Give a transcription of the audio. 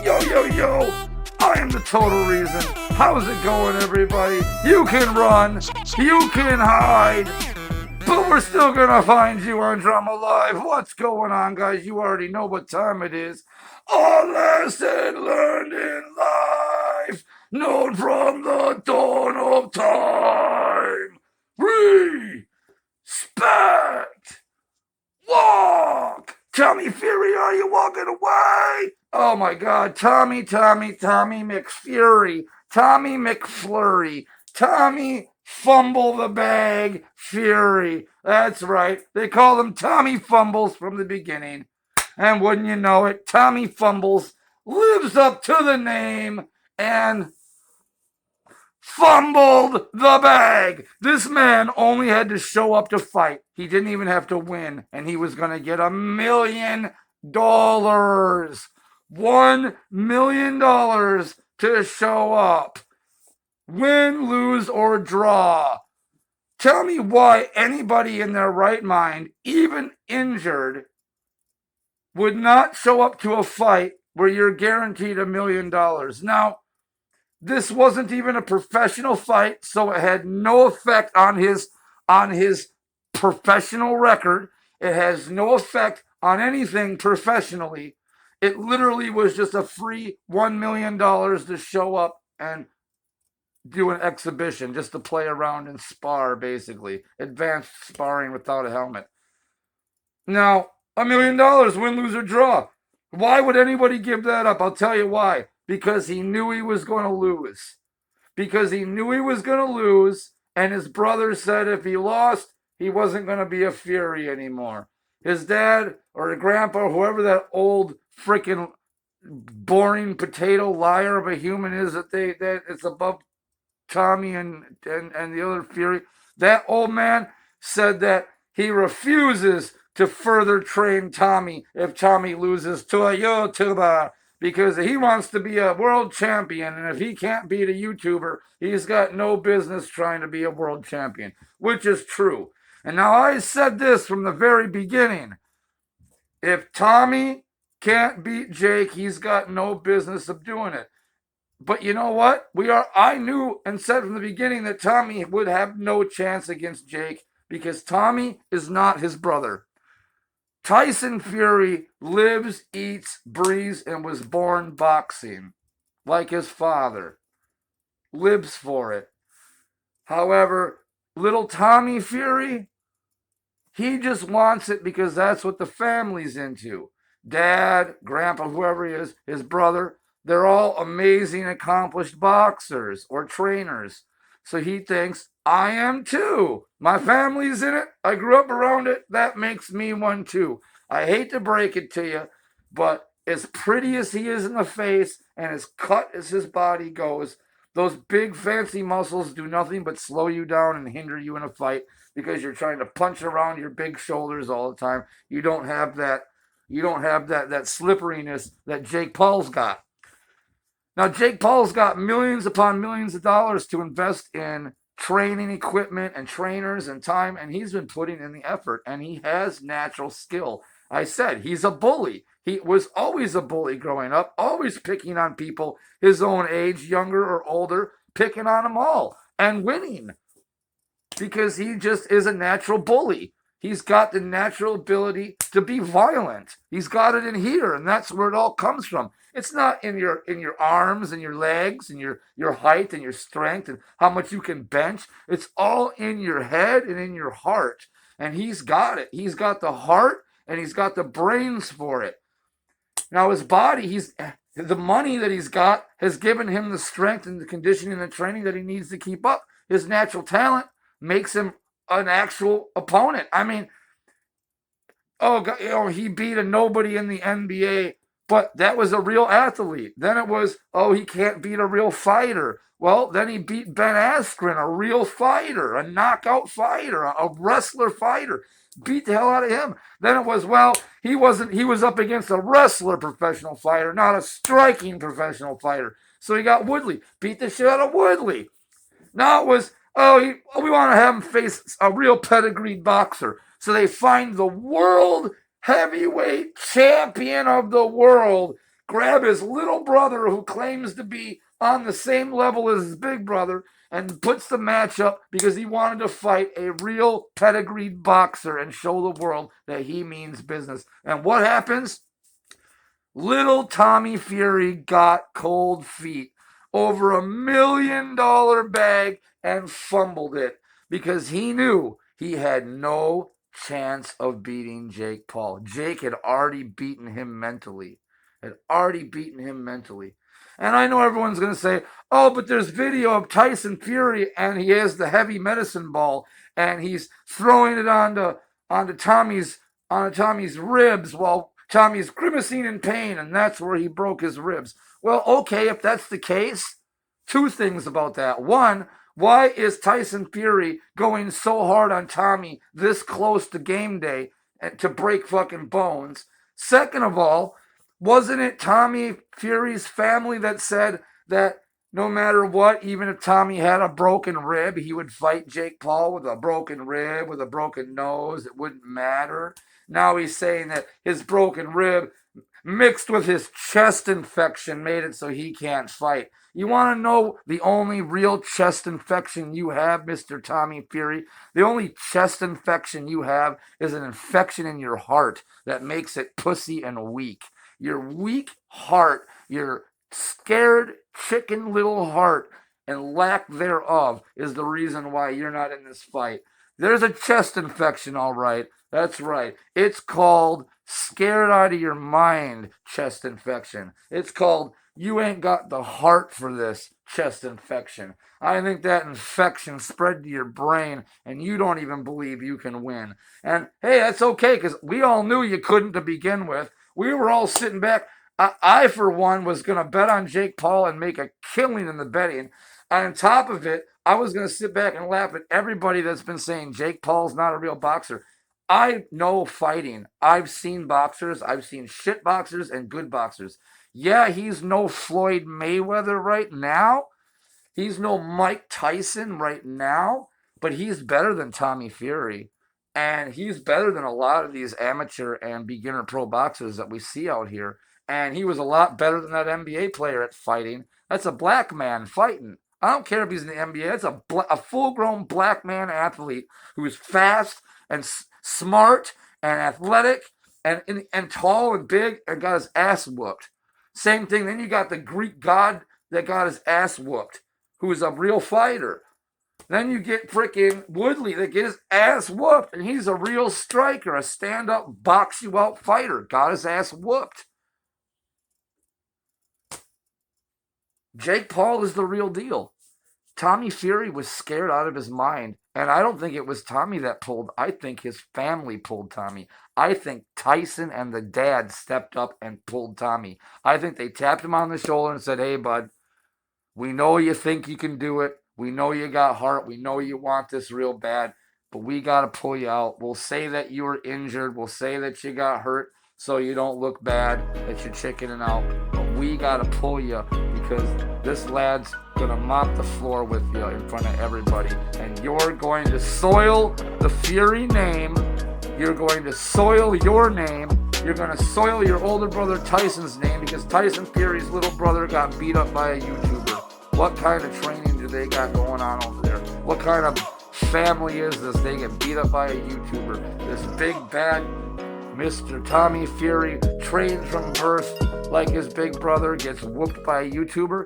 Yo, yo, yo! I am the total reason. How's it going, everybody? You can run, you can hide, but we're still gonna find you on Drama Live. What's going on, guys? You already know what time it is. A lesson learned in life, known from the dawn of time. Respect. Walk! Tommy Fury, are you walking away? Oh my god, Tommy McFury, Tommy McFlurry, Tommy Fumble the Bag Fury. That's right, they call him Tommy Fumbles from the beginning. And wouldn't you know it, Tommy Fumbles lives up to the name and fumbled the bag. This man only had to show up to fight. He didn't even have to win, and he was going to get $1 million. $1 million to show up. Win, lose, or draw. Tell me why anybody in their right mind, even injured, would not show up to a fight where you're guaranteed $1 million. Now, this wasn't even a professional fight, so it had no effect on his professional record. It has no effect on anything professionally. It literally was just a free $1 million to show up and do an exhibition, just to play around and spar, basically. Advanced sparring without a helmet. Now, $1 million, win, lose, or draw. Why would anybody give that up? I'll tell you why. Because he knew he was going to lose. Because he knew he was going to lose, and his brother said if he lost, he wasn't going to be a Fury anymore. His dad or the grandpa, or whoever that old freaking boring potato liar of a human is that it's above Tommy and the other Fury, that old man said that he refuses to further train Tommy if Tommy loses to a YouTuber. Because he wants to be a world champion, and if he can't beat a YouTuber, he's got no business trying to be a world champion, which is true. And now I said this from the very beginning. If Tommy can't beat Jake, he's got no business of doing it. But you know what? I knew and said from the beginning that Tommy would have no chance against Jake because Tommy is not his brother. Tyson Fury lives, eats, breathes, and was born boxing, like his father. Lives for it. However, little Tommy Fury, he just wants it because that's what the family's into. Dad, grandpa, whoever he is, his brother, they're all amazing, accomplished boxers or trainers. So he thinks, I am too. My family's in it. I grew up around it. That makes me one too. I hate to break it to you, but as pretty as he is in the face and as cut as his body goes, those big fancy muscles do nothing but slow you down and hinder you in a fight because you're trying to punch around your big shoulders all the time. You don't have that slipperiness that Jake Paul's got. Now, Jake Paul's got millions upon millions of dollars to invest in training equipment and trainers and time, and he's been putting in the effort, and he has natural skill. I said he's a bully. He was always a bully growing up, always picking on people his own age, younger or older, picking on them all and winning because he just is a natural bully. He's got the natural ability to be violent. He's got it in here, and that's where it all comes from. It's not in your arms and your legs and your height and your strength and how much you can bench. It's all in your head and in your heart. And he's got it. He's got the heart and he's got the brains for it. Now his body, the money that he's got has given him the strength and the conditioning and the training that he needs to keep up. His natural talent makes him an actual opponent. I mean, he beat a nobody in the NBA, but that was a real athlete. Then it was, he can't beat a real fighter. Well, then he beat Ben Askren, a real fighter, a knockout fighter, a wrestler fighter. Beat the hell out of him. Then it was, he was up against a wrestler professional fighter, not a striking professional fighter. So he got Woodley. Beat the shit out of Woodley. Now it was, we want to have him face a real pedigreed boxer. So they find the world heavyweight champion of the world, grab his little brother who claims to be on the same level as his big brother and puts the match up because he wanted to fight a real pedigreed boxer and show the world that he means business. And what happens? Little Tommy Fury got cold feet over $1 million bag and fumbled it because he knew he had no chance of beating Jake Paul. Jake had already beaten him mentally. And I know everyone's going to say, oh, but there's video of Tyson Fury and he has the heavy medicine ball and he's throwing it onto Tommy's ribs while Tommy's grimacing in pain, and that's where he broke his ribs. Well, okay, if that's the case, two things about that. One, why is Tyson Fury going so hard on Tommy this close to game day to break fucking bones? Second of all, wasn't it Tommy Fury's family that said that no matter what, even if Tommy had a broken rib, he would fight Jake Paul with a broken rib, with a broken nose? It wouldn't matter. Now he's saying that his broken rib mixed with his chest infection made it so he can't fight. You want to know the only real chest infection you have, Mr. Tommy Fury? The only chest infection you have is an infection in your heart that makes it pussy and weak. Your weak heart, your scared chicken little heart and lack thereof is the reason why you're not in this fight. There's a chest infection, all right. That's right. It's called scared out of your mind chest infection. It's called you ain't got the heart for this chest infection. I think that infection spread to your brain and you don't even believe you can win. And hey, that's okay because we all knew you couldn't to begin with. We were all sitting back. I for one, was going to bet on Jake Paul and make a killing in the betting. On top of it, I was going to sit back and laugh at everybody that's been saying Jake Paul's not a real boxer. I know fighting. I've seen boxers. I've seen shit boxers and good boxers. Yeah, he's no Floyd Mayweather right now. He's no Mike Tyson right now. But he's better than Tommy Fury. And he's better than a lot of these amateur and beginner pro boxers that we see out here. And he was a lot better than that NBA player at fighting. That's a black man fighting. I don't care if he's in the NBA. That's a full-grown black man athlete who's fast and smart and athletic and tall and big and got his ass whooped. Same thing. Then you got the Greek god that got his ass whooped, who is a real fighter. Then you get freaking Woodley that gets his ass whooped, and he's a real striker, a stand-up, box-you-out fighter. Got his ass whooped. Jake Paul is the real deal. Tommy Fury was scared out of his mind, and I don't think it was Tommy that pulled. I think his family pulled Tommy. I think Tyson and the dad stepped up and pulled Tommy. I think they tapped him on the shoulder and said, hey, bud, we know you think you can do it. We know you got heart. We know you want this real bad, but we got to pull you out. We'll say that you were injured. We'll say that you got hurt so you don't look bad, that you're chickening out. But we got to pull you because this lad's going to mop the floor with you in front of everybody. And you're going to soil the Fury name. You're going to soil your name. You're going to soil your older brother Tyson's name because Tyson Fury's little brother got beat up by a YouTuber. What kind of training do they got going on over there? What kind of family is this? They get beat up by a YouTuber. This big bad Mr. Tommy Fury trained from birth like his big brother gets whooped by a YouTuber.